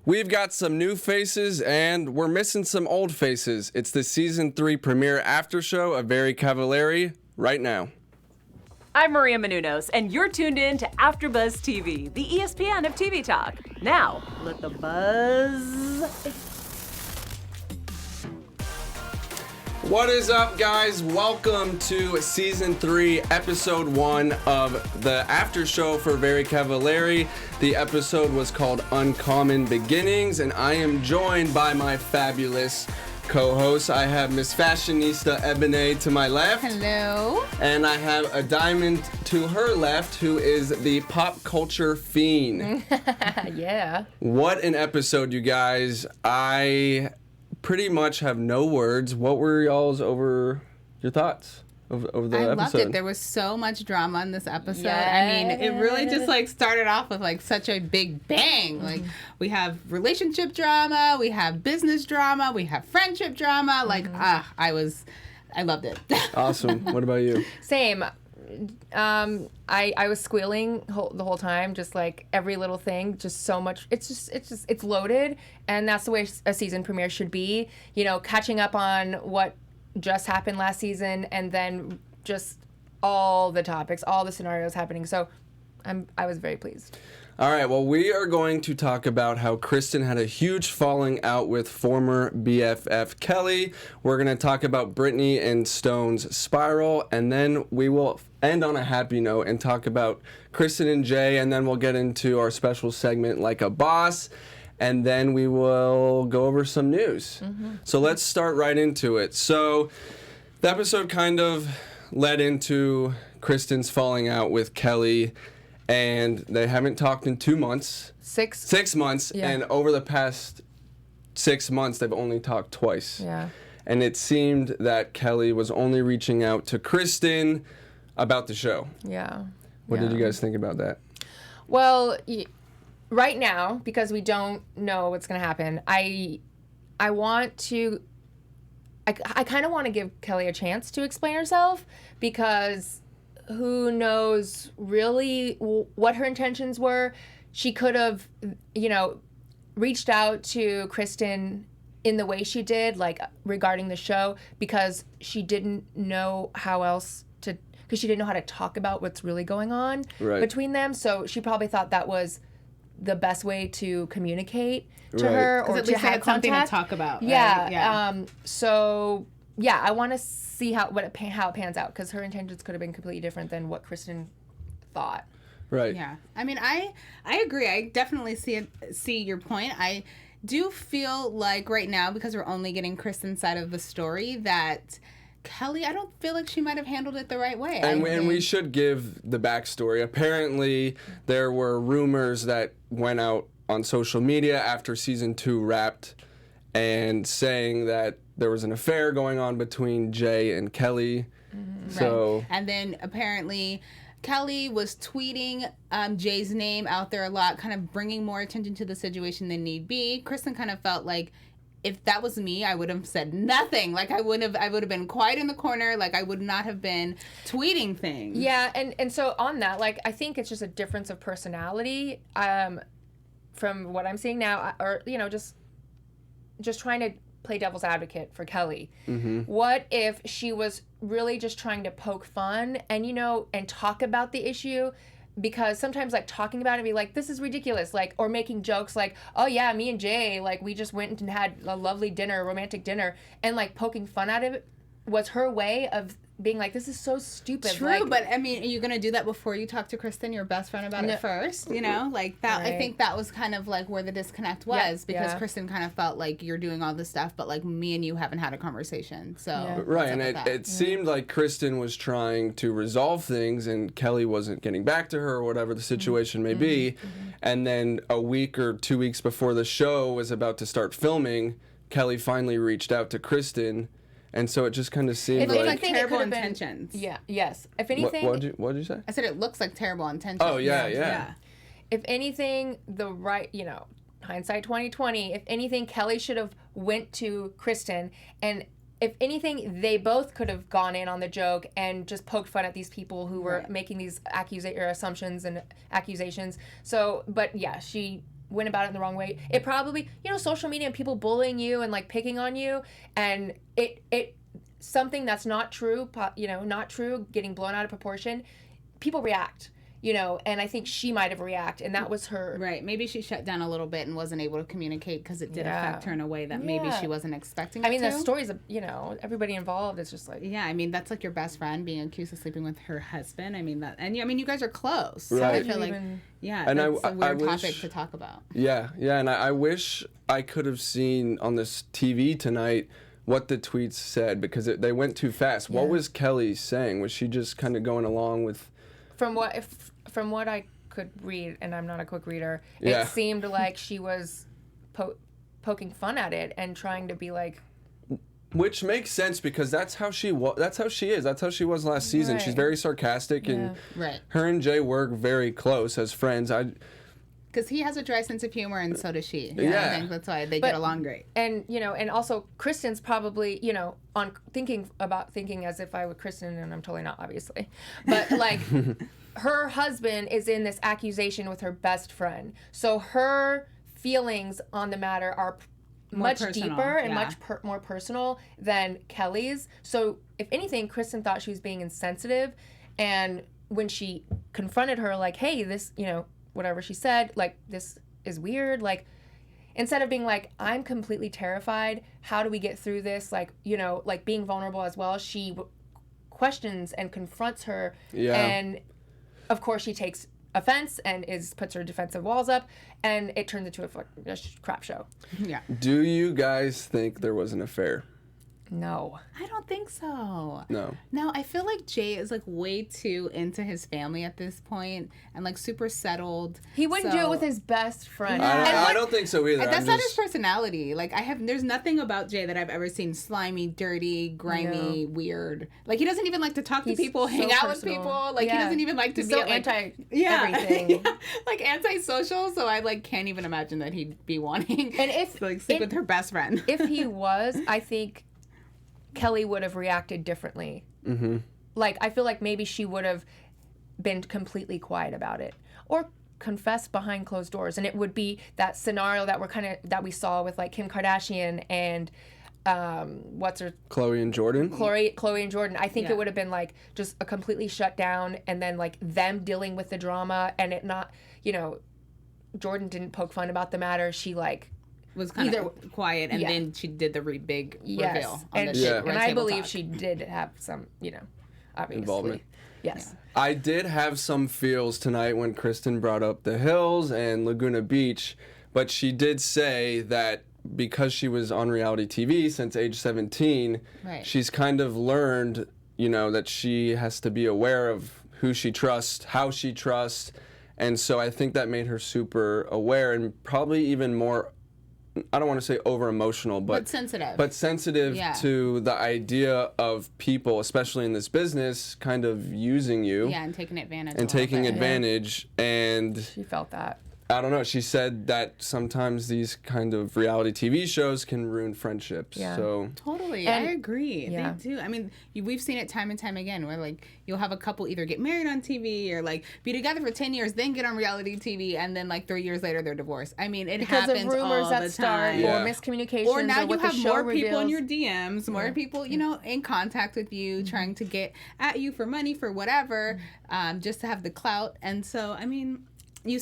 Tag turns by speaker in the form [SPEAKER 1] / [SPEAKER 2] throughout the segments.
[SPEAKER 1] We've got some new faces and we're missing some old faces. It's the season 3 premiere after show of Very Cavallari right now.
[SPEAKER 2] I'm Maria Menounos, and you're tuned in to AfterBuzz TV, the ESPN of TV talk. Now, let the buzz.
[SPEAKER 1] What is up, guys? Welcome to season 3, episode 1 of the after show for Very Cavallari. The episode was called Uncommon Beginnings, and I am joined by my fabulous co-hosts. I have Miss Fashionista Ebone to my left.
[SPEAKER 3] Hello.
[SPEAKER 1] And I have Adiamond to her left, who is the pop culture fiend.
[SPEAKER 3] Yeah.
[SPEAKER 1] What an episode, you guys. I pretty much have no words. What were y'all's your thoughts of the episode?
[SPEAKER 3] I loved it. There was so much drama in this episode.
[SPEAKER 2] Yes.
[SPEAKER 3] I mean, it really just started off with such a big bang. Like we have relationship drama, we have business drama, we have friendship drama. I loved it.
[SPEAKER 1] Awesome. What about you?
[SPEAKER 4] Same. I was squealing the whole time, just like every little thing, just so much. It's loaded, and that's the way a season premiere should be. You know, catching up on what just happened last season, and then just all the topics, all the scenarios happening. So, I was very pleased.
[SPEAKER 1] All right, well, we are going to talk about how Kristen had a huge falling out with former BFF Kelly. We're going to talk about Brittany and Stone's spiral, and then we will end on a happy note and talk about Kristin and Jay, and then we'll get into our special segment, Like a Boss, and then we will go over some news. So let's start right into it. So the episode kind of led into Kristen's falling out with Kelly, and they haven't talked in 2 months. 6 months,
[SPEAKER 4] Yeah.
[SPEAKER 1] and over the past 6 months, they've only talked twice.
[SPEAKER 4] Yeah.
[SPEAKER 1] And it seemed that Kelly was only reaching out to Kristen about the show.
[SPEAKER 4] Yeah.
[SPEAKER 1] What did you guys think about that?
[SPEAKER 4] Well, right now, because we don't know what's going to happen, I want to. I kind of want to give Kelly a chance to explain herself, because who knows really what her intentions were. She could have, reached out to Kristen in the way she did, like regarding the show, because she didn't know how else to, because she didn't know how to talk about what's really going on between them. So she probably thought that was the best way to communicate to her, or
[SPEAKER 3] at
[SPEAKER 4] to
[SPEAKER 3] least
[SPEAKER 4] have
[SPEAKER 3] had something
[SPEAKER 4] contact.
[SPEAKER 3] to talk about. Right?
[SPEAKER 4] Yeah. I want to see how it pans out, because her intentions could have been completely different than what Kristen thought.
[SPEAKER 1] Right.
[SPEAKER 3] Yeah. I mean, I agree. I definitely see your point. I do feel like right now, because we're only getting Kristen's side of the story, that Kelly, I don't feel like she might have handled it the right way.
[SPEAKER 1] And we should give the backstory. Apparently, there were rumors that went out on social media after season 2 wrapped, and saying that there was an affair going on between Jay and Kelly. So,
[SPEAKER 3] right. And then apparently Kelly was tweeting Jay's name out there a lot, kind of bringing more attention to the situation than need be. Kristen kind of felt like, if that was me, I would have said nothing. Like I would have been quiet in the corner. Like I would not have been tweeting things.
[SPEAKER 4] Yeah, and so on that, like, I think it's just a difference of personality from what I'm seeing now, or just trying to play devil's advocate for Kelly. What if she was really just trying to poke fun and and talk about the issue? Because sometimes, like, talking about it and be like, this is ridiculous, like, or making jokes like, oh yeah, me and Jay, like, we just went and had a lovely dinner, romantic dinner, and like poking fun out of it was her way of being like, this is so stupid.
[SPEAKER 3] True,
[SPEAKER 4] like,
[SPEAKER 3] but I mean, are you going to do that before you talk to Kristen, your best friend, about it first? Like that.
[SPEAKER 4] Right.
[SPEAKER 3] I think that was kind of like where the disconnect was, because Kristen kind of felt like, you're doing all this stuff, but like me and you haven't had a conversation. So
[SPEAKER 1] right, and it seemed like Kristen was trying to resolve things, and Kelly wasn't getting back to her, or whatever the situation may be. And then a week or 2 weeks before the show was about to start filming, Kelly finally reached out to Kristen. And so it just kind of seemed like
[SPEAKER 3] terrible intentions.
[SPEAKER 4] Yes. If anything,
[SPEAKER 1] what did you say?
[SPEAKER 3] I said it looks like terrible intentions.
[SPEAKER 1] Oh yeah.
[SPEAKER 4] If anything, the right, hindsight 2020. If anything, Kelly should have went to Kristen, and if anything, they both could have gone in on the joke and just poked fun at these people who were making these assumptions and accusations. So, but yeah, she went about it in the wrong way. It probably, social media and people bullying you and like picking on you, and it something that's not true, not true, getting blown out of proportion, people react. And I think she might have reacted, and that was her.
[SPEAKER 3] Right. Maybe she shut down a little bit and wasn't able to communicate because it did affect her in a way that maybe she wasn't expecting
[SPEAKER 4] I mean,
[SPEAKER 3] it
[SPEAKER 4] the
[SPEAKER 3] to.
[SPEAKER 4] stories of, everybody involved is just like...
[SPEAKER 3] Yeah, I mean, that's like your best friend being accused of sleeping with her husband. I mean, you guys are close. So
[SPEAKER 1] Right.
[SPEAKER 3] I feel like, yeah,
[SPEAKER 1] And
[SPEAKER 3] that's a weird
[SPEAKER 1] wish,
[SPEAKER 3] topic to talk about.
[SPEAKER 1] Yeah, and I wish I could have seen on this TV tonight what the tweets said, because they went too fast. What was Kelly saying? Was she just kind of going along with...
[SPEAKER 4] From what I could read, and I'm not a quick reader,
[SPEAKER 1] Yeah.
[SPEAKER 4] it seemed like she was poking fun at it and trying to be like...
[SPEAKER 1] Which makes sense, because that's how she was. That's how she is. That's how she was last season.
[SPEAKER 4] Right.
[SPEAKER 1] She's very sarcastic, and her and Jay work very close as friends.
[SPEAKER 3] Because he has a dry sense of humor, and so does she.
[SPEAKER 1] Yeah.
[SPEAKER 3] I think that's why they get along great.
[SPEAKER 4] And, and also Kristen's probably, on thinking as if I were Kristen, and I'm totally not, obviously. But, like, her husband is in this accusation with her best friend. So her feelings on the matter are much
[SPEAKER 3] personal,
[SPEAKER 4] deeper and much more personal than Kelly's. So, if anything, Kristen thought she was being insensitive. And when she confronted her, like, hey, this, whatever she said, like, this is weird, like, instead of being like, I'm completely terrified, how do we get through this, like, like being vulnerable as well, she questions and confronts her, and of course she takes offense and puts her defensive walls up, and it turns into a crap show.
[SPEAKER 3] Yeah.
[SPEAKER 1] Do you guys think there was an affair?
[SPEAKER 4] No.
[SPEAKER 3] I don't think so.
[SPEAKER 1] No.
[SPEAKER 3] No, I feel like Jay is like way too into his family at this point and like super settled.
[SPEAKER 4] He wouldn't do it with his best friend.
[SPEAKER 1] I don't think so either.
[SPEAKER 3] That's not his personality. Like there's nothing about Jay that I've ever seen slimy, dirty, grimy, weird. Like he doesn't even like to talk to people, hang out with people. Like he doesn't even like to be
[SPEAKER 4] so
[SPEAKER 3] like,
[SPEAKER 4] anti everything.
[SPEAKER 3] Like antisocial. So I like can't even imagine that he'd be wanting
[SPEAKER 4] and if
[SPEAKER 3] to like sleep with her best friend.
[SPEAKER 4] If he was, I think Kelly would have reacted differently. Mm-hmm. Like, I feel like maybe she would have been completely quiet about it, or confessed behind closed doors, and it would be that scenario that we saw with like Kim Kardashian and
[SPEAKER 1] Chloe and Jordan.
[SPEAKER 4] Chloe and Jordan. I think it would have been like just a completely shut down, and then like them dealing with the drama, and it not, Jordan didn't poke fun about the matter. She like
[SPEAKER 3] was kind of quiet, and then she did the big reveal on the shit.
[SPEAKER 4] And I believe she did have some, obviously.
[SPEAKER 1] Involvement.
[SPEAKER 4] Yes.
[SPEAKER 1] Yeah. I did have some feels tonight when Kristen brought up the hills and Laguna Beach, but she did say that because she was on reality TV since age 17, she's kind of learned, that she has to be aware of who she trusts, how she trusts, and so I think that made her super aware and probably even more, I don't want to say over emotional, but sensitive. But sensitive to the idea of people, especially in this business, kind of using you.
[SPEAKER 3] Yeah, and taking advantage.
[SPEAKER 1] And
[SPEAKER 4] she felt that.
[SPEAKER 1] I don't know. She said that sometimes these kind of reality TV shows can ruin friendships. Yeah. So
[SPEAKER 3] totally, I agree. Yeah. They do. I mean, we've seen it time and time again, where like you'll have a couple either get married on TV or like be together for 10 years, then get on reality TV, and then like 3 years later they're divorced. I mean, it happens
[SPEAKER 4] of rumors
[SPEAKER 3] all
[SPEAKER 4] that
[SPEAKER 3] the
[SPEAKER 4] start,
[SPEAKER 3] time.
[SPEAKER 4] or miscommunications,
[SPEAKER 3] or now you have more
[SPEAKER 4] reveals.
[SPEAKER 3] people in your DMs, more people in contact with you, trying to get at you for money, for whatever, just to have the clout. And so, I mean.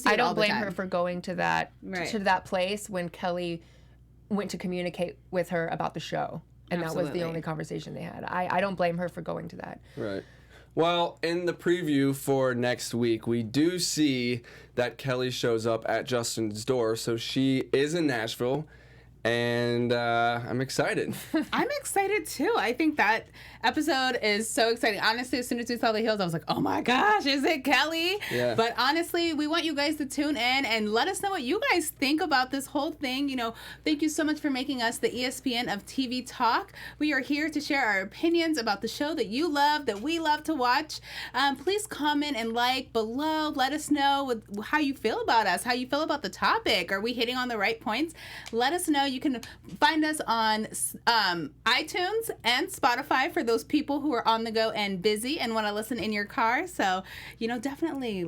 [SPEAKER 4] I don't blame her for going to that place when Kelly went to communicate with her about the show, and that was the only conversation they had. I don't blame her for going to that.
[SPEAKER 1] Right. Well, in the preview for next week, we do see that Kelly shows up at Justin's door, so she is in Nashville. And I'm excited.
[SPEAKER 3] I'm excited too. I think that episode is so exciting. Honestly, as soon as we saw the hills, I was like, oh my gosh, is it Kelly?
[SPEAKER 1] Yeah.
[SPEAKER 3] But honestly, we want you guys to tune in and let us know what you guys think about this whole thing. Thank you so much for making us the ESPN of TV talk. We are here to share our opinions about the show that you love, that we love to watch. Please comment and like below. Let us know how you feel about us, how you feel about the topic. Are we hitting on the right points? Let us know. You You can find us on iTunes and Spotify for those people who are on the go and busy and want to listen in your car. So, definitely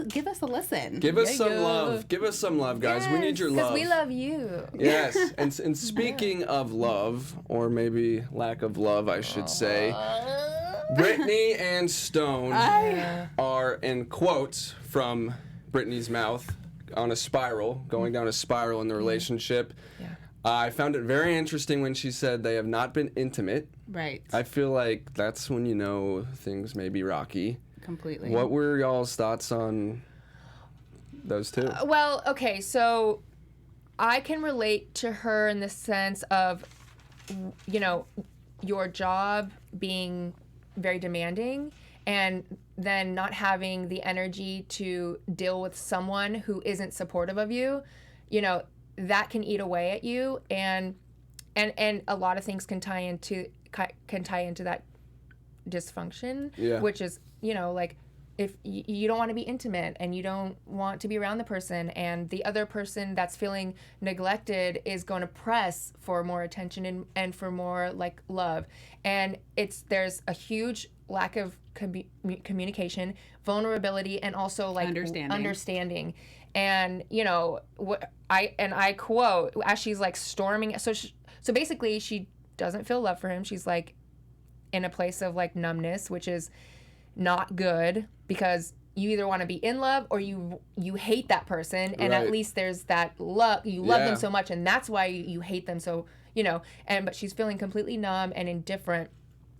[SPEAKER 3] give us a listen.
[SPEAKER 1] Give us some love. Give us some love, guys. We need your love.
[SPEAKER 4] Because we love you.
[SPEAKER 1] Yes. And speaking of love, or maybe lack of love, I should say, Brittany and Stone are, in quotes from Brittany's mouth, on a spiral, going down a spiral in the relationship.
[SPEAKER 4] Yeah.
[SPEAKER 1] I found it very interesting when she said they have not been intimate.
[SPEAKER 3] Right.
[SPEAKER 1] I feel like that's when you know things may be rocky.
[SPEAKER 3] Completely.
[SPEAKER 1] What were y'all's thoughts on those two?
[SPEAKER 4] Well, okay, so I can relate to her in the sense of, your job being very demanding and then not having the energy to deal with someone who isn't supportive of you. That can eat away at you, and a lot of things can tie into that dysfunction, which is, like, if you don't want to be intimate and you don't want to be around the person, and the other person that's feeling neglected is going to press for more attention and for more, like, love. And there's a huge lack of communication, vulnerability, and also, like, understanding. And, I quote, as she's, like, storming. So basically she doesn't feel love for him. She's, like, in a place of, like, numbness, which is not good, because you either want to be in love or you hate that person, and at least there's that love. You love them so much, and that's why you hate them. So, but she's feeling completely numb and indifferent.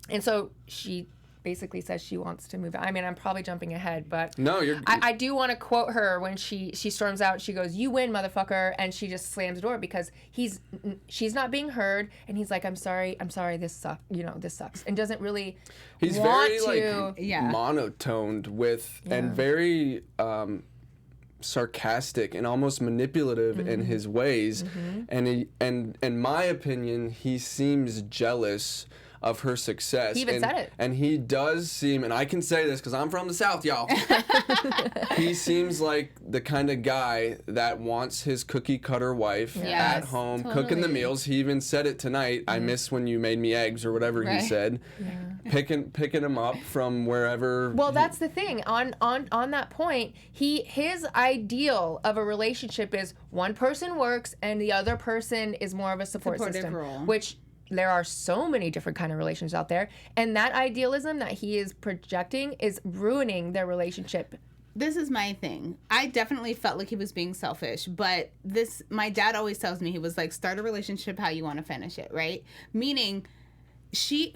[SPEAKER 4] And so she basically says she wants to move out. I mean, I'm probably jumping ahead, but
[SPEAKER 1] no,
[SPEAKER 4] I do want to quote her when she storms out. She goes, "You win, motherfucker," and she just slams the door because she's not being heard, and he's like, I'm sorry, this sucks, this sucks," and doesn't really want
[SPEAKER 1] very
[SPEAKER 4] to.
[SPEAKER 1] Monotoned with and very sarcastic and almost manipulative in his ways, and in my opinion, he seems jealous of her success.
[SPEAKER 4] He even said it.
[SPEAKER 1] And he does seem, and I can say this because I'm from the South, y'all. He seems like the kind of guy that wants his cookie cutter wife at home, cooking the meals. He even said it tonight. I miss when you made me eggs, or whatever he said. Yeah. Picking him up from wherever.
[SPEAKER 4] Well, that's the thing. On that point, his ideal of a relationship is one person works and the other person is more of a supportive system, role. Which there are so many different kind of relationships out there, and that idealism that he is projecting is ruining their relationship.
[SPEAKER 3] This is my thing. I definitely felt like he was being selfish, but my dad always tells me, he was like, start a relationship how you want to finish it, right? Meaning,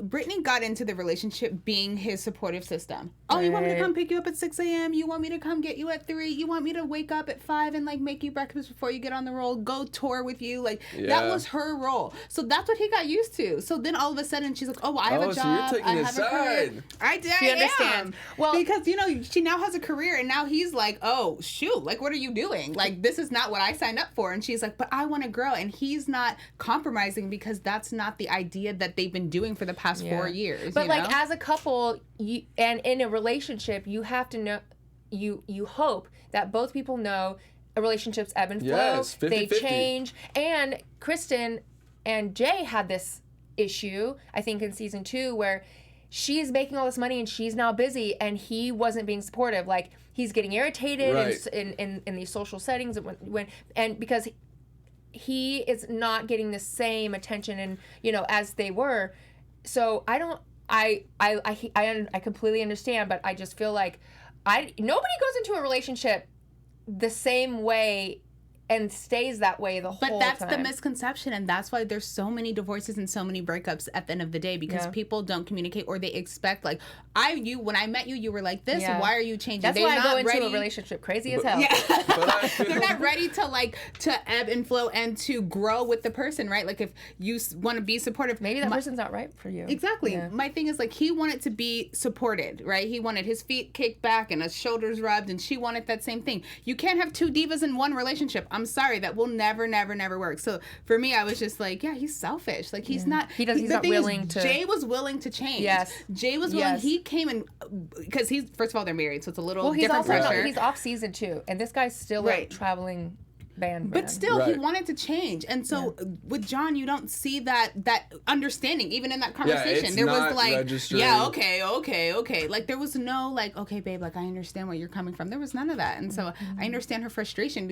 [SPEAKER 3] Brittany got into the relationship being his supportive system. Oh, you want me to come pick you up at 6 a.m.? You want me to come get you at 3? You want me to wake up at 5 and, like, make you breakfast before you get on the road? Go tour with you? Like, that was her role. So that's what he got used to. So then all of a sudden she's like, oh, well, I have a job.
[SPEAKER 1] So you're taking his side.
[SPEAKER 3] I understand. Well, because, she now has a career, and now he's like, oh, shoot, like, what are you doing? Like, this is not what I signed up for. And she's like, but I want to grow. And he's not compromising because that's not the idea that they've been doing for the past 4 years.
[SPEAKER 4] But like, as a couple, and in a relationship, you have to know, you hope that both people know a relationship's ebb and flow.
[SPEAKER 1] Yes, 50-50.
[SPEAKER 4] They change. And Kristin and Jay had this issue, I think, in season 2, where she's making all this money and she's now busy, and he wasn't being supportive. Like, he's getting irritated in these social settings and because he is not getting the same attention and as they were. So I completely understand, but I just feel like nobody goes into a relationship the same way and stays that way the whole time.
[SPEAKER 3] But that's the misconception, and that's why there's so many divorces and so many breakups at the end of the day, because people don't communicate, or they expect, like, when I met you, you were like this. Yeah. Why are you changing?
[SPEAKER 4] That's why I go into a relationship crazy as hell.
[SPEAKER 3] Yeah. They're not ready to ebb and flow and to grow with the person, right? Like, if you want to be supportive,
[SPEAKER 4] maybe that person's not right for you.
[SPEAKER 3] Exactly. Yeah. My thing is, like, he wanted to be supported, right? He wanted his feet kicked back and his shoulders rubbed, and she wanted that same thing. You can't have two divas in one relationship. I'm sorry, that will never work. So for me, I was just like, yeah, he's selfish. Like, he's not. He's not willing to. Jay was willing to change.
[SPEAKER 4] Yes.
[SPEAKER 3] Jay was willing. He came in because first of all, they're married, so it's a little
[SPEAKER 4] different
[SPEAKER 3] pressure.
[SPEAKER 4] He's off season 2, and this guy's still like traveling band.
[SPEAKER 3] But still, he
[SPEAKER 1] Right.
[SPEAKER 3] wanted to change. And so with John, you don't see that understanding, even in that conversation.
[SPEAKER 1] it's
[SPEAKER 3] there was
[SPEAKER 1] not
[SPEAKER 3] like,
[SPEAKER 1] registering.
[SPEAKER 3] yeah, okay. Like, there was no, like, okay, babe, like, I understand where you're coming from. There was none of that. And so I understand her frustration.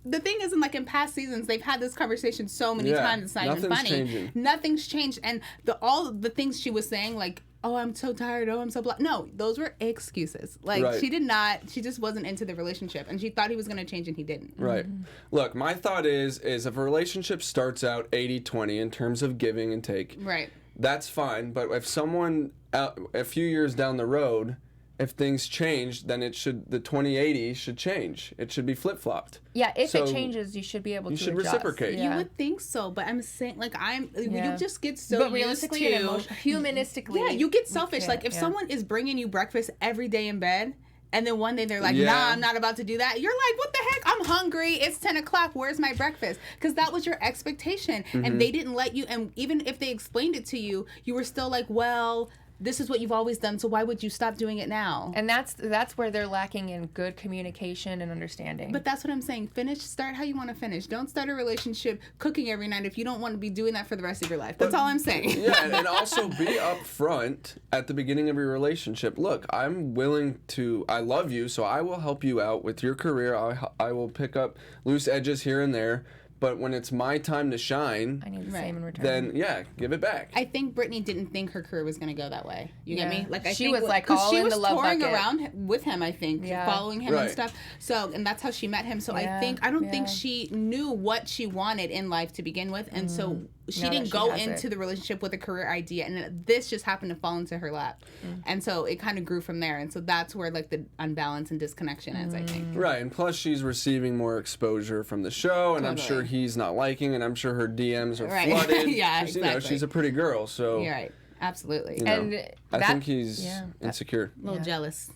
[SPEAKER 3] The thing is, in past seasons, they've had this conversation so many times, it's not even funny.
[SPEAKER 1] Changing.
[SPEAKER 3] Nothing's changed. And all the things she was saying, like, oh, I'm so tired, oh, I'm so blah. No, those were excuses. Like,
[SPEAKER 1] Right.
[SPEAKER 3] she just wasn't into the relationship. And she thought he was going to change, and he didn't.
[SPEAKER 1] Right. Look, my thought is if a relationship starts out 80-20 in terms of giving and take,
[SPEAKER 3] Right.
[SPEAKER 1] that's fine. But if someone a few years down the road, if things change, then the 20-80 should change. It should be flip-flopped.
[SPEAKER 4] Yeah, if
[SPEAKER 1] So
[SPEAKER 4] it changes, you should be able to
[SPEAKER 1] you should
[SPEAKER 4] adjust.
[SPEAKER 1] reciprocate.
[SPEAKER 3] You
[SPEAKER 4] Yeah.
[SPEAKER 3] would think so, but I'm saying, like,
[SPEAKER 4] Yeah.
[SPEAKER 3] you just get so
[SPEAKER 4] But
[SPEAKER 3] used
[SPEAKER 4] realistically
[SPEAKER 3] to,
[SPEAKER 4] and humanistically,
[SPEAKER 3] yeah, you get selfish.
[SPEAKER 4] can't,
[SPEAKER 3] Like, if
[SPEAKER 4] yeah.
[SPEAKER 3] someone is bringing you breakfast every day in bed, and then one day they're like,
[SPEAKER 1] Yeah.
[SPEAKER 3] nah, I'm not about to do that. You're like, what the heck? I'm hungry. It's 10 o'clock. Where's my breakfast? Because that was your expectation. And they didn't let you, and even if they explained it to you, you were still like, well, this is what you've always done, so why would you stop doing it now?
[SPEAKER 4] And that's where they're lacking in good communication and understanding.
[SPEAKER 3] But that's what I'm saying. Start how you want to finish. Don't start a relationship cooking every night if you don't want to be doing that for the rest of your life. That's all I'm saying.
[SPEAKER 1] Yeah, and also be upfront at the beginning of your relationship. Look, I love you, so I will help you out with your career. I will pick up loose edges here and there. But when it's my time to shine,
[SPEAKER 4] I need the
[SPEAKER 3] Right.
[SPEAKER 4] same in return.
[SPEAKER 1] then yeah, give it back.
[SPEAKER 3] I think Brittany didn't think her career was going to go that way. You get
[SPEAKER 4] Yeah.
[SPEAKER 3] me? Like,
[SPEAKER 4] She was, like,
[SPEAKER 3] 'cause
[SPEAKER 4] all
[SPEAKER 3] she
[SPEAKER 4] in
[SPEAKER 3] was
[SPEAKER 4] the love
[SPEAKER 3] touring
[SPEAKER 4] bucket.
[SPEAKER 3] around with him, I think,
[SPEAKER 4] Yeah.
[SPEAKER 3] following him
[SPEAKER 1] Right.
[SPEAKER 3] and stuff. So, and that's how she met him. So
[SPEAKER 4] Yeah,
[SPEAKER 3] I don't
[SPEAKER 4] yeah.
[SPEAKER 3] think she knew what she wanted in life to begin with, and so she
[SPEAKER 4] Now that
[SPEAKER 3] didn't
[SPEAKER 4] she
[SPEAKER 3] go
[SPEAKER 4] has
[SPEAKER 3] into
[SPEAKER 4] it.
[SPEAKER 3] the relationship with a career idea, and this just happened to fall into her lap, and so it kind of grew from there. And so that's where, like, the unbalance and disconnection is, I think.
[SPEAKER 1] Right, and plus she's receiving more exposure from the show, and I'm
[SPEAKER 3] Totally.
[SPEAKER 1] sure he's not liking, and I'm sure her DMs are
[SPEAKER 3] Right.
[SPEAKER 1] flooded.
[SPEAKER 3] Yeah,
[SPEAKER 1] 'Cause,
[SPEAKER 3] exactly.
[SPEAKER 1] she's a pretty girl, so
[SPEAKER 3] You're right. Absolutely.
[SPEAKER 1] you know,
[SPEAKER 4] And
[SPEAKER 1] I
[SPEAKER 4] that-
[SPEAKER 1] think he's
[SPEAKER 4] yeah.
[SPEAKER 1] insecure.
[SPEAKER 3] A little jealous.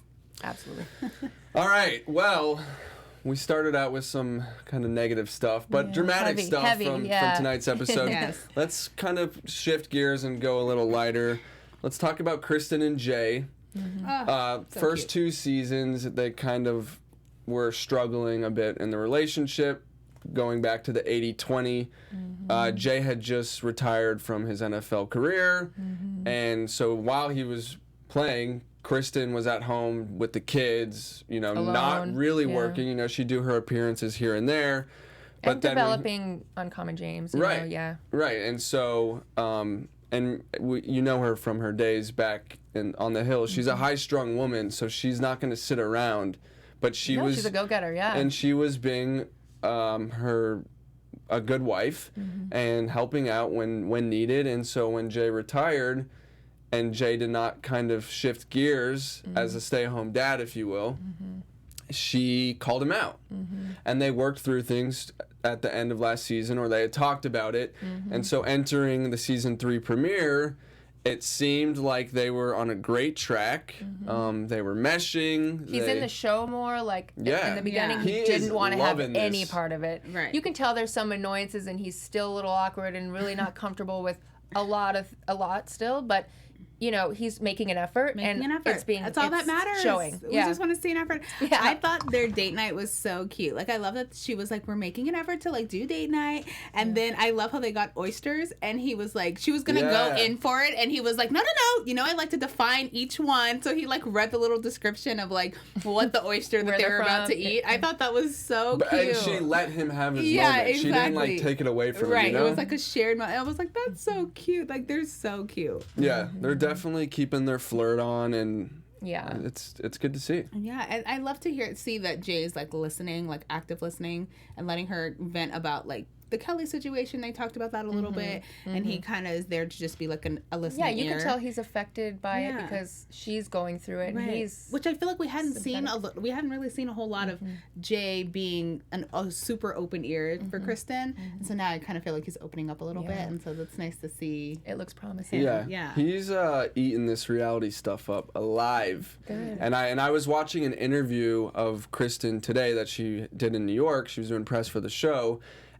[SPEAKER 4] Absolutely.
[SPEAKER 1] All right, well, we started out with some kind of negative stuff, but dramatic stuff
[SPEAKER 4] heavy,
[SPEAKER 1] from
[SPEAKER 4] yeah.
[SPEAKER 1] tonight's episode.
[SPEAKER 3] Yes.
[SPEAKER 1] Let's kind of shift gears and go a little lighter. Let's talk about Kristin and Jay.
[SPEAKER 3] Oh, so
[SPEAKER 1] First
[SPEAKER 3] cute.
[SPEAKER 1] 2 seasons, they kind of were struggling a bit in the relationship, going back to the 80-20. Jay had just retired from his NFL career, and so while he was playing, Kristen was at home with the kids, not
[SPEAKER 4] Alone,
[SPEAKER 1] really
[SPEAKER 4] yeah.
[SPEAKER 1] working. She'd do her appearances here and there. But
[SPEAKER 4] And
[SPEAKER 1] then when-
[SPEAKER 4] developing Uncommon James. You
[SPEAKER 1] Right.
[SPEAKER 4] know, yeah.
[SPEAKER 1] Right, and so, you know her from her days back on the Hill. She's a high-strung woman, so she's not going to sit around. But she
[SPEAKER 4] No,
[SPEAKER 1] was,
[SPEAKER 4] she's a go-getter, yeah.
[SPEAKER 1] and she was being a good wife and helping out when needed. And so when Jay retired, and Jay did not kind of shift gears as a stay-at-home dad, if you will, she called him out. And they worked through things at the end of last season, or they had talked about it. And so entering the season 3 premiere, it seemed like they were on a great track. They were meshing.
[SPEAKER 4] He's in the show more, like,
[SPEAKER 1] Yeah.
[SPEAKER 4] in the beginning,
[SPEAKER 3] Yeah.
[SPEAKER 4] he
[SPEAKER 1] He is
[SPEAKER 4] didn't want to have
[SPEAKER 1] loving
[SPEAKER 4] any
[SPEAKER 1] this.
[SPEAKER 4] part of it.
[SPEAKER 3] Right.
[SPEAKER 4] You can tell there's some annoyances and he's still a little awkward and really not comfortable with a lot still, but he's making an effort and it's being
[SPEAKER 3] That's all that matters.
[SPEAKER 4] showing.
[SPEAKER 3] We just want to see an effort.
[SPEAKER 4] Yeah.
[SPEAKER 3] I thought their date night was so cute. Like, I love that she was like, we're making an effort to, like, do date night. And then I love how they got oysters, and he was like, she was going to
[SPEAKER 1] Yeah.
[SPEAKER 3] go in for it, and he was like, no. I like to define each one. So he, like, read the little description of, like, what the oyster that
[SPEAKER 4] Where
[SPEAKER 3] they
[SPEAKER 4] they're
[SPEAKER 3] were about
[SPEAKER 4] from.
[SPEAKER 3] to eat. I thought that was so
[SPEAKER 1] But,
[SPEAKER 3] cute.
[SPEAKER 1] and she let him have his
[SPEAKER 3] Yeah,
[SPEAKER 1] moment. She didn't, like,
[SPEAKER 3] exactly.
[SPEAKER 1] take it away from
[SPEAKER 3] Right.
[SPEAKER 1] him, you know?
[SPEAKER 3] It was like a shared moment. I was like, that's so cute. Like, they're so cute.
[SPEAKER 1] Yeah, they're definitely keeping their flirt on, and
[SPEAKER 4] Yeah.
[SPEAKER 1] it's good to see.
[SPEAKER 3] Yeah, and I love to see that Jay's, like, listening, like, active listening, and letting her vent about, like, the Kelly situation. They talked about that a little bit, and he kind of is there to just be, like, a listening
[SPEAKER 4] Yeah, you
[SPEAKER 3] ear.
[SPEAKER 4] can tell he's affected by
[SPEAKER 3] Yeah.
[SPEAKER 4] it because she's going through it, and
[SPEAKER 3] Right.
[SPEAKER 4] he's
[SPEAKER 3] Which I feel like we hadn't
[SPEAKER 4] sympathetic.
[SPEAKER 3] we hadn't really seen a whole lot of Jay being a super open ear for Kristen, and so now I kind of feel like he's opening up a little bit, and so that's nice to see.
[SPEAKER 4] it looks promising.
[SPEAKER 3] Yeah.
[SPEAKER 1] He's eating this reality stuff up alive.
[SPEAKER 4] Good.
[SPEAKER 1] And I was watching an interview of Kristen today that she did in New York. She was doing press for the show,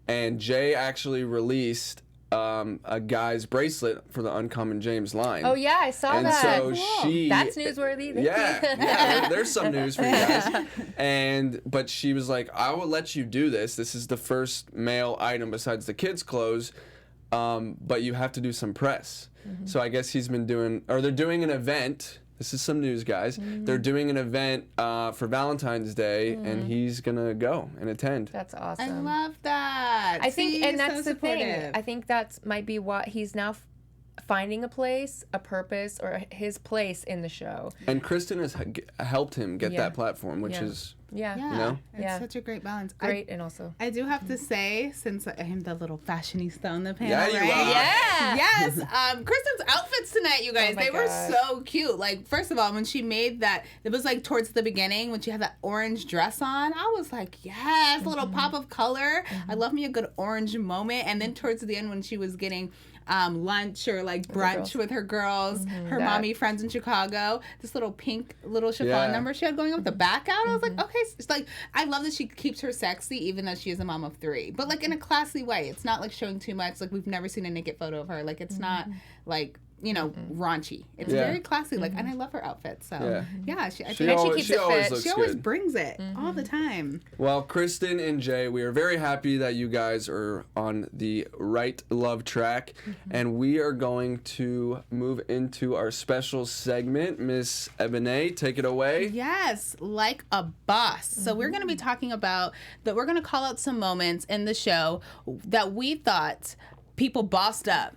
[SPEAKER 1] and Jay actually released a guy's bracelet for the Uncommon James line.
[SPEAKER 4] Oh yeah, I saw that.
[SPEAKER 1] And so she...
[SPEAKER 4] That's newsworthy. Thank you.
[SPEAKER 1] Yeah, there's some news for you guys. But she was like, I will let you do this. This is the first male item besides the kids' clothes, but you have to do some press. So I guess he's been doing, or they're doing an event. This is some news, guys. They're doing an event for Valentine's Day, and he's gonna go and attend.
[SPEAKER 4] That's awesome.
[SPEAKER 3] I love that.
[SPEAKER 4] I think, and that's
[SPEAKER 3] so
[SPEAKER 4] the thing.
[SPEAKER 3] supportive.
[SPEAKER 4] I think that's might be what he's now finding a place, a purpose, or his place in the show.
[SPEAKER 1] And Kristen has helped him get that platform, which is,
[SPEAKER 4] Yeah.
[SPEAKER 3] Yeah,
[SPEAKER 1] you know?
[SPEAKER 3] it's such a great balance.
[SPEAKER 4] Great, and also.
[SPEAKER 3] I do have to say, since I'm the little fashionista on the panel,
[SPEAKER 1] Yeah, you
[SPEAKER 3] right?
[SPEAKER 1] are.
[SPEAKER 4] Yeah.
[SPEAKER 3] Yes. Kristen's outfits tonight, you guys,
[SPEAKER 4] Oh my
[SPEAKER 3] they were
[SPEAKER 4] gosh.
[SPEAKER 3] so cute. Like, first of all, when she made that, it was like towards the beginning when she had that orange dress on. I was like, yes, a little pop of color. I love me a good orange moment. And then towards the end when she was getting lunch or like brunch with her girls, her mommy friends in Chicago, this little pink little chiffon number she had going on with the back out. I was like, okay, it's like, I love that she keeps her sexy even though she is a mom of 3, but like in a classy way. It's not like showing too much. Like we've never seen a naked photo of her. Like it's not like, you know, raunchy. It's very classy. Like, and I love her outfit. So yeah, I think
[SPEAKER 1] She always,
[SPEAKER 4] keeps
[SPEAKER 1] she
[SPEAKER 4] it
[SPEAKER 1] always
[SPEAKER 4] fit.
[SPEAKER 1] looks
[SPEAKER 3] she always
[SPEAKER 1] good.
[SPEAKER 3] brings it all the time.
[SPEAKER 1] Well, Kristin and Jay, we are very happy that you guys are on the right love track, and we are going to move into our special segment. Miss Ebone, take it away.
[SPEAKER 3] Yes, like a boss. So we're going to be talking about that. We're going to call out some moments in the show that we thought people bossed up.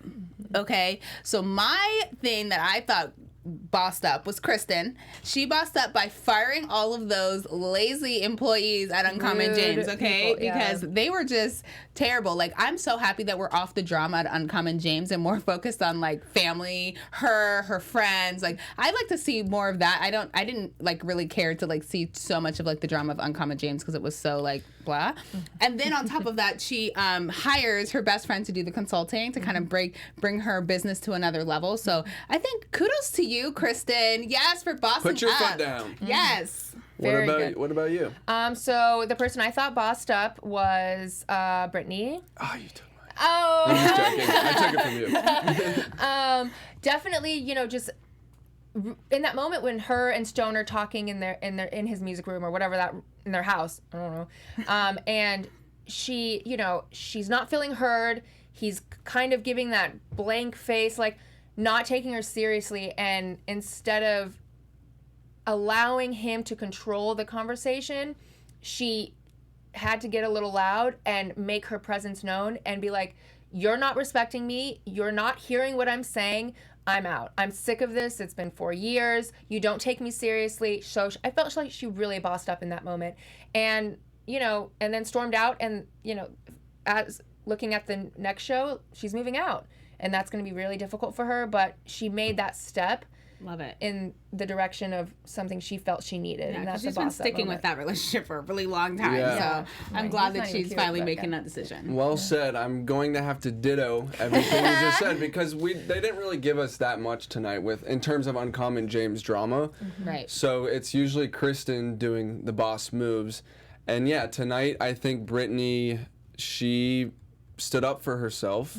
[SPEAKER 3] Okay, so my thing that I thought bossed up was Kristen. She bossed up by firing all of those lazy employees at Uncommon
[SPEAKER 4] Rude
[SPEAKER 3] James, okay?
[SPEAKER 4] people, yeah.
[SPEAKER 3] Because they were just terrible. Like, I'm so happy that we're off the drama at Uncommon James and more focused on like family, her friends. Like, I'd like to see more of that. I didn't like really care to like see so much of like the drama of Uncommon James because it was so like blah. And then on top of that, she hires her best friend to do the consulting to kind of bring her business to another level. So I think kudos to you, Kristen. Yes, for bossing
[SPEAKER 1] Put your
[SPEAKER 3] up.
[SPEAKER 1] foot down.
[SPEAKER 3] Yes.
[SPEAKER 4] Very good.
[SPEAKER 1] What about you?
[SPEAKER 4] So the person I thought bossed up was Brittany.
[SPEAKER 1] Oh, you took mine.
[SPEAKER 4] Oh.
[SPEAKER 1] I'm just joking. I took it from you.
[SPEAKER 4] Definitely, you know, just in that moment when her and Stone are talking in his music room or whatever that in their house, I don't know, and she, you know, she's not feeling heard. He's kind of giving that blank face, like not taking her seriously, and instead of allowing him to control the conversation, she had to get a little loud and make her presence known and be like, you're not respecting me. You're not hearing what I'm saying. I'm out. I'm sick of this. It's been 4 years. You don't take me seriously. So I felt like she really bossed up in that moment. And, you know, and then stormed out. And, you know, as looking at the next show, she's moving out. And that's going to be really difficult for her. But she made that step.
[SPEAKER 3] Love it.
[SPEAKER 4] In the direction of something she felt she needed.
[SPEAKER 3] Yeah,
[SPEAKER 4] and that's
[SPEAKER 3] she's
[SPEAKER 4] a
[SPEAKER 3] been
[SPEAKER 4] boss up
[SPEAKER 3] sticking
[SPEAKER 4] moment.
[SPEAKER 3] with that relationship for a really long time.
[SPEAKER 1] Yeah.
[SPEAKER 3] So I'm glad
[SPEAKER 4] he's
[SPEAKER 3] that
[SPEAKER 4] not even
[SPEAKER 3] she's
[SPEAKER 4] cute,
[SPEAKER 3] finally
[SPEAKER 4] but
[SPEAKER 3] making
[SPEAKER 4] yeah.
[SPEAKER 3] that decision.
[SPEAKER 1] Well said. I'm going to have to ditto everything you just said because they didn't really give us that much tonight in terms of Uncommon James drama.
[SPEAKER 3] Right.
[SPEAKER 1] So it's usually Kristen doing the boss moves. And yeah, tonight I think Brittany, she stood up for herself.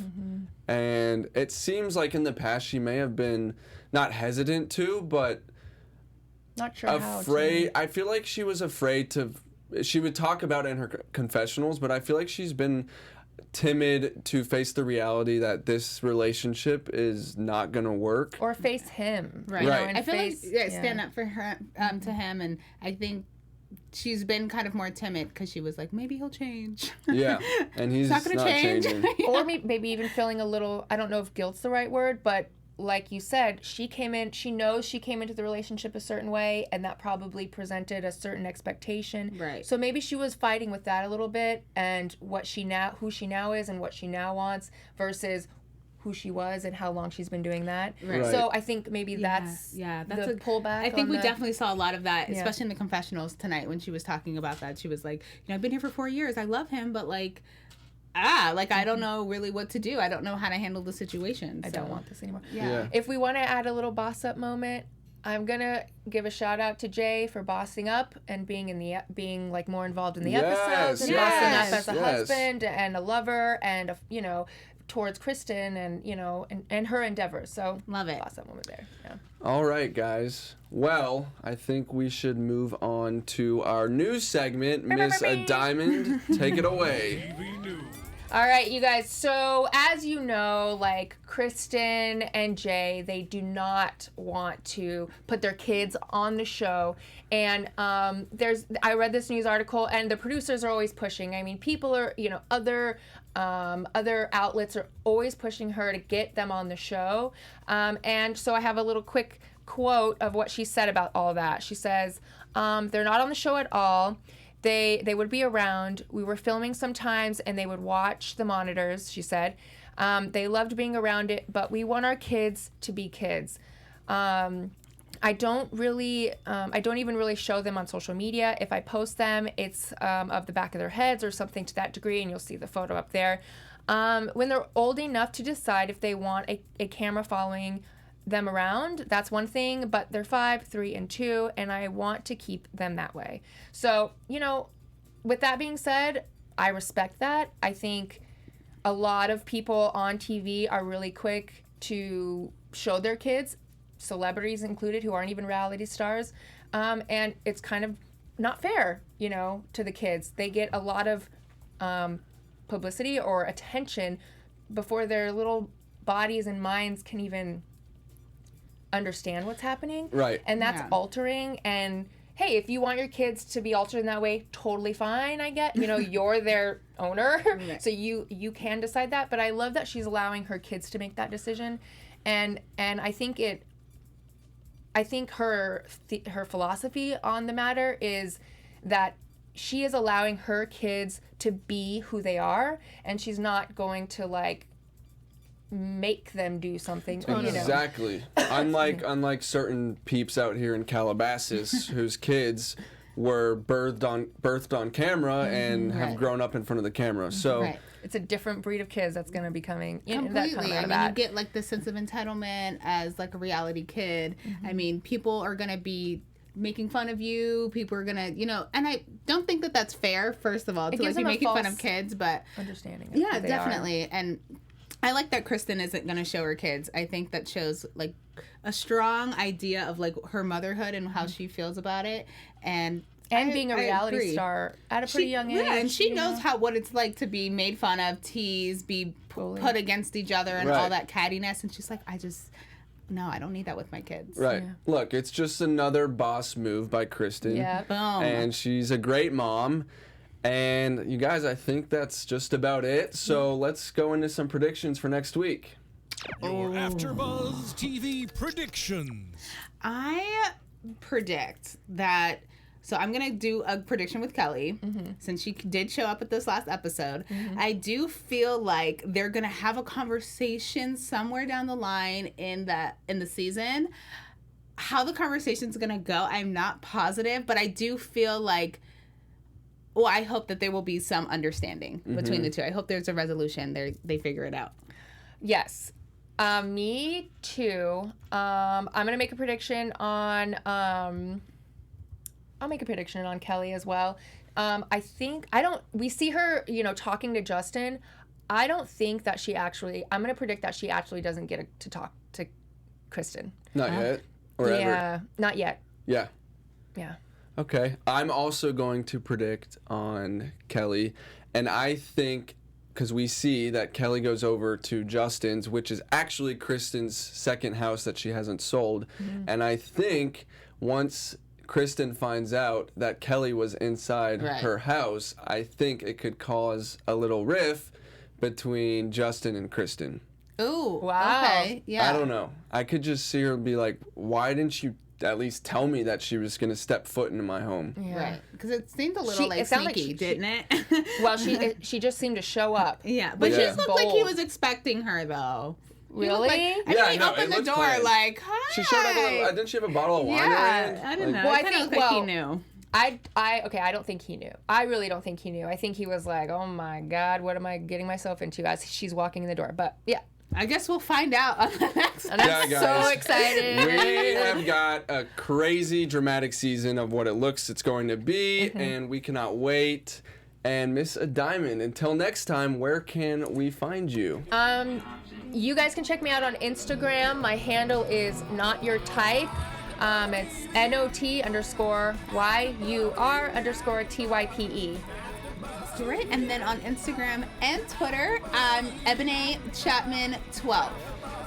[SPEAKER 1] And it seems like in the past she may have been not hesitant to, but
[SPEAKER 4] Not sure
[SPEAKER 1] afraid. I feel like she was afraid to. She would talk about it in her confessionals, but I feel like she's been timid to face the reality that this relationship is not gonna work.
[SPEAKER 4] Or face him.
[SPEAKER 3] Right.
[SPEAKER 4] You know,
[SPEAKER 1] Right.
[SPEAKER 4] and
[SPEAKER 3] I feel
[SPEAKER 4] face,
[SPEAKER 3] like stand up for her to him, and I think she's been kind of more timid because she was like, maybe he'll change.
[SPEAKER 1] Yeah, and he's
[SPEAKER 3] Not gonna change.
[SPEAKER 1] changing.
[SPEAKER 4] Or maybe even feeling a little, I don't know if guilt's the right word, but like you said, she knows she came into the relationship a certain way, and that probably presented a certain expectation.
[SPEAKER 3] Right.
[SPEAKER 4] So maybe she was fighting with that a little bit, and who she now is and what she now wants versus who she was and how long she's been doing that.
[SPEAKER 3] Right.
[SPEAKER 4] So I think maybe that's
[SPEAKER 3] that's
[SPEAKER 4] the pullback.
[SPEAKER 3] I think
[SPEAKER 4] on
[SPEAKER 3] we
[SPEAKER 4] the-
[SPEAKER 3] definitely saw a lot of that,
[SPEAKER 4] Yeah.
[SPEAKER 3] especially in the confessionals tonight when she was talking about that. She was like, you know, I've been here for 4 years. I love him, but like, I don't know really what to do. I don't know how to handle the situation.
[SPEAKER 4] I don't want this anymore.
[SPEAKER 3] Yeah.
[SPEAKER 4] If we want to add a little boss up moment, I'm gonna give a shout out to Jay for bossing up and being like more involved in the
[SPEAKER 1] Yes,
[SPEAKER 4] episodes and
[SPEAKER 3] yes,
[SPEAKER 4] bossing up as a
[SPEAKER 1] yes.
[SPEAKER 4] husband and a lover and towards Kristin and, you know, and her endeavors. So
[SPEAKER 3] Love it.
[SPEAKER 4] Lost that moment there. Yeah.
[SPEAKER 1] All right, guys. Well, I think we should move on to our news segment. Miss Adiamond, take it away.
[SPEAKER 4] All right, you guys. So as you know, like Kristin and Jay, they do not want to put their kids on the show. And I read this news article, and the producers are always pushing. I mean, people are, you know, other outlets are always pushing her to get them on the show. And so I have a little quick quote of what she said about all that. She says, they're not on the show at all. They would be around. We were filming sometimes, and they would watch the monitors, she said. They loved being around it, but we want our kids to be kids. I don't even really show them on social media. If I post them, it's of the back of their heads or something to that degree, and you'll see the photo up there. When they're old enough to decide if they want a camera following them around, that's one thing, but they're 5, 3, and 2, and I want to keep them that way. So, you know, with that being said, I respect that. I think a lot of people on TV are really quick to show their kids, celebrities included, who aren't even reality stars, and it's kind of not fair, you know, to the kids. They get a lot of publicity or attention before their little bodies and minds can even understand what's happening.
[SPEAKER 1] Right.
[SPEAKER 4] And that's altering. And hey, if you want your kids to be altered in that way, totally fine, I get. You know, you're their owner, so you can decide that. But I love that she's allowing her kids to make that decision. And I think her philosophy on the matter is that she is allowing her kids to be who they are, and she's not going to like make them do something.
[SPEAKER 1] Exactly. Unlike certain peeps out here in Calabasas whose kids were birthed on camera and have grown up in front of the camera. So
[SPEAKER 4] it's a different breed of kids that's going to be coming in.
[SPEAKER 3] Completely. I mean, you get like the sense of entitlement as like a reality kid. I mean, people are going to be making fun of you. People are going to, you know, and I don't think that that's fair, first of all, to like be making fun of kids, but
[SPEAKER 4] understanding.
[SPEAKER 3] Yeah, definitely. And I like that Kristin isn't going to show her kids. I think that shows like a strong idea of like her motherhood and how she feels about it, and
[SPEAKER 4] being a reality star at a pretty young age.
[SPEAKER 3] Yeah, and she knows what it's like to be made fun of, teased, be put against each other, and all that cattiness. And she's like, no, I don't need that with my kids.
[SPEAKER 1] Right. Yeah. Look, it's just another boss move by Kristin.
[SPEAKER 4] Yeah.
[SPEAKER 3] Boom.
[SPEAKER 1] And she's a great mom. And you guys, I think that's just about it. So let's go into some predictions for next week.
[SPEAKER 5] Your AfterBuzz TV predictions.
[SPEAKER 3] I predict that. So I'm going to do a prediction with Kelly, since she did show up at this last episode. I do feel like they're going to have a conversation somewhere down the line in the season. How the conversation's going to go, I'm not positive, but I do feel like, well, I hope that there will be some understanding between the two. I hope there's a resolution. They figure it out.
[SPEAKER 4] Yes. Me too. I'm going to make a prediction on... I'll make a prediction on Kelly as well. We see her, you know, talking to Justin. I don't think that I'm going to predict that she actually doesn't get to talk to Kristin.
[SPEAKER 1] Not yet? Or ever?
[SPEAKER 4] Not yet.
[SPEAKER 1] Yeah.
[SPEAKER 4] Yeah.
[SPEAKER 1] Okay. I'm also going to predict on Kelly. And I think, because we see that Kelly goes over to Justin's, which is actually Kristin's second house that she hasn't sold. And I think once Kristin finds out that Kelly was inside her house, I think it could cause a little rift between Justin and Kristin.
[SPEAKER 3] Ooh,
[SPEAKER 4] wow.
[SPEAKER 3] Okay, yeah.
[SPEAKER 1] I don't know. I could just see her be like, why didn't you at least tell me that she was going to step foot into my home?
[SPEAKER 4] Yeah.
[SPEAKER 3] Right. Because it seemed a little sneaky, didn't it?
[SPEAKER 4] Well, she just seemed to show up.
[SPEAKER 3] Yeah, but she looked like he was expecting her, though.
[SPEAKER 4] Really?
[SPEAKER 3] He opened the door
[SPEAKER 1] planned.
[SPEAKER 3] like, hi.
[SPEAKER 1] She showed up with didn't she have a bottle of wine in her hand?
[SPEAKER 3] I don't know.
[SPEAKER 4] Well,
[SPEAKER 3] I think he knew.
[SPEAKER 4] I don't think he knew. I really don't think he knew. I think he was like, oh my God, what am I getting myself into as she's walking in the door? But yeah.
[SPEAKER 3] I guess we'll find out on the next
[SPEAKER 4] And I'm so excited.
[SPEAKER 1] We have got a crazy dramatic season of what it looks it's going to be, and we cannot wait. And Miss Adiamond, until next time, where can we find you?
[SPEAKER 4] You guys can check me out on Instagram. My handle is notyourtype. It's NOT_YUR_TYPE.
[SPEAKER 3] Right. And then on Instagram and Twitter, I'm Ebone Chatman 12.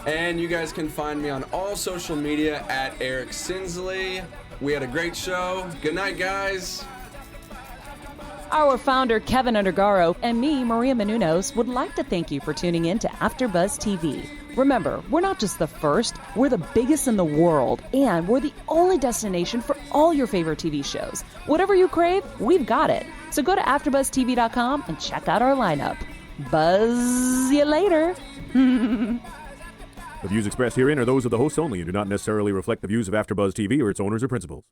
[SPEAKER 1] And you guys can find me on all social media at Eric Sinsley. We had a great show. Good night, guys.
[SPEAKER 2] Our founder, Keven Undergaro, and me, Maria Menounos, would like to thank you for tuning in to AfterBuzz TV. Remember, we're not just the first, we're the biggest in the world, and we're the only destination for all your favorite TV shows. Whatever you crave, we've got it. So go to AfterBuzzTV.com and check out our lineup. Buzz you later.
[SPEAKER 6] The views expressed herein are those of the hosts only and do not necessarily reflect the views of AfterBuzz TV or its owners or principals.